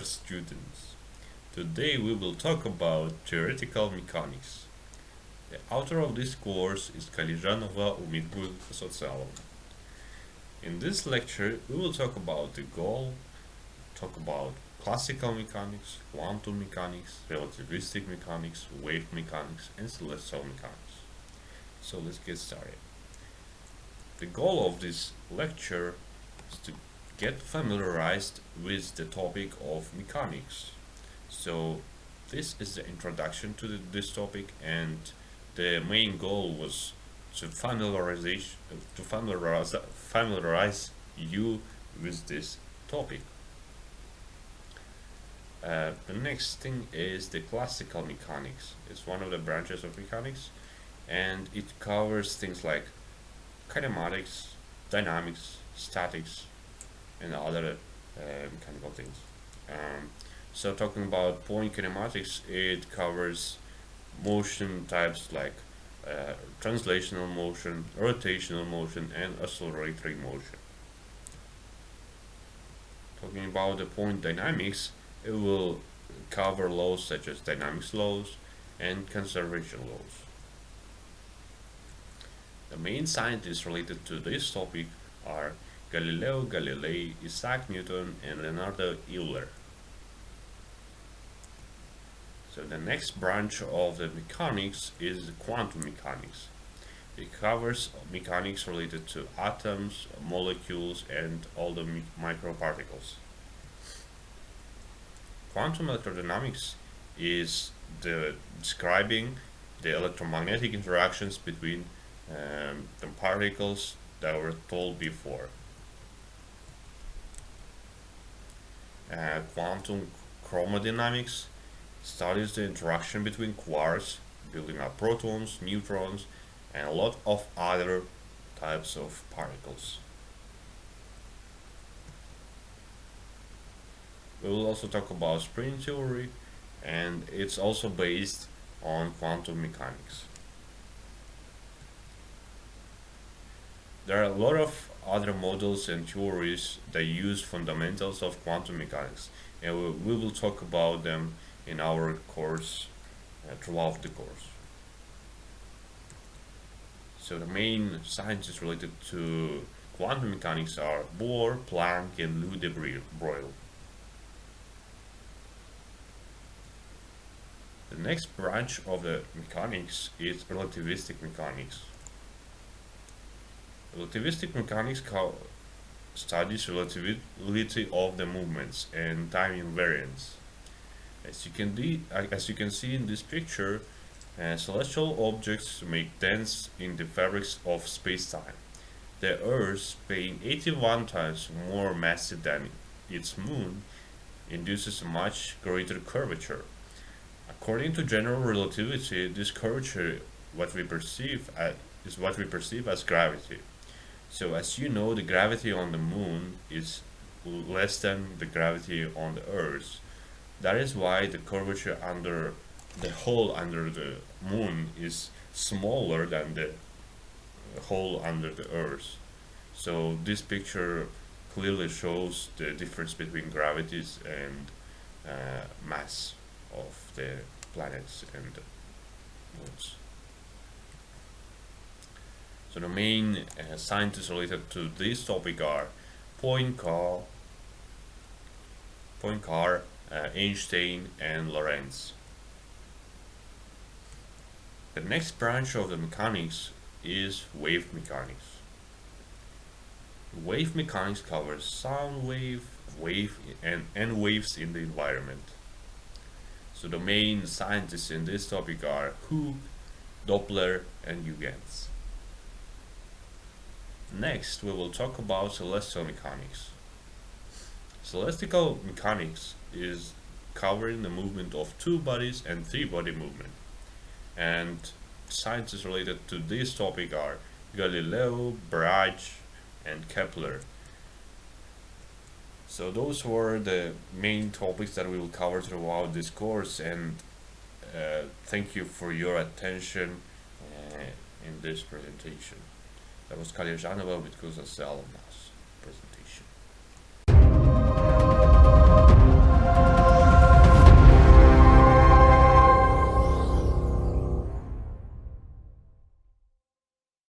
students. Today we will talk about theoretical mechanics. The author of this course is Kалижанова С.Аманжолов. In this lecture we will talk about the goal, talk about classical mechanics, quantum mechanics, relativistic mechanics, wave mechanics, and celestial mechanics. So let's get started. The goal of this lecture is to get familiarized with the topic of mechanics. So this is the introduction to this topic, and the main goal was to familiarize you with this topic. The next thing is the classical mechanics. It's one of the branches of mechanics, and it covers things like kinematics, dynamics, statics, and other mechanical things. So talking about point kinematics, it covers motion types like translational motion, rotational motion, and oscillatory motion. Talking about the point dynamics, it will cover laws such as dynamics laws and conservation laws. The main scientists related to this topic are Galileo Galilei, Isaac Newton, and Leonardo Euler. So the next branch of the mechanics is quantum mechanics. It covers mechanics related to atoms, molecules, and all the microparticles. Quantum electrodynamics is describing the electromagnetic interactions between the particles that were told before. Quantum chromodynamics studies the interaction between quarks, building up protons, neutrons, and a lot of other types of particles. We will also talk about string theory, and it's also based on quantum mechanics. There are a lot of other models and theories that use fundamentals of quantum mechanics, and we will talk about them in our course throughout the course. So the main scientists related to quantum mechanics are Bohr, Planck, and Louis de Broglie. The next branch of the mechanics is relativistic mechanics. Relativistic mechanics studies relativity of the movements and time invariance. As you can see in this picture, celestial objects make dents in the fabrics of space-time. The Earth, being 81 times more massive than its moon, induces a much greater curvature. According to general relativity, this curvature is what we perceive as gravity. So as you know, the gravity on the moon is less than the gravity on the Earth. That is why the curvature under the hole under the moon is smaller than the hole under the Earth. So this picture clearly shows the difference between gravities and mass of the planets and the moons. So the main scientists related to this topic are Poincare, Einstein, and Lorentz. The next branch of the mechanics is wave mechanics. Wave mechanics covers sound wave, and waves in the environment. So the main scientists in this topic are Hooke, Doppler, and Huygens. Next, we will talk about celestial mechanics. Celestial mechanics is covering the movement of two bodies and three-body movement. And scientists related to this topic are Galileo, Bragg, and Kepler. So those were the main topics that we will cover throughout this course, and thank you for your attention in this presentation. That was Kалижанова with Kuza's presentation.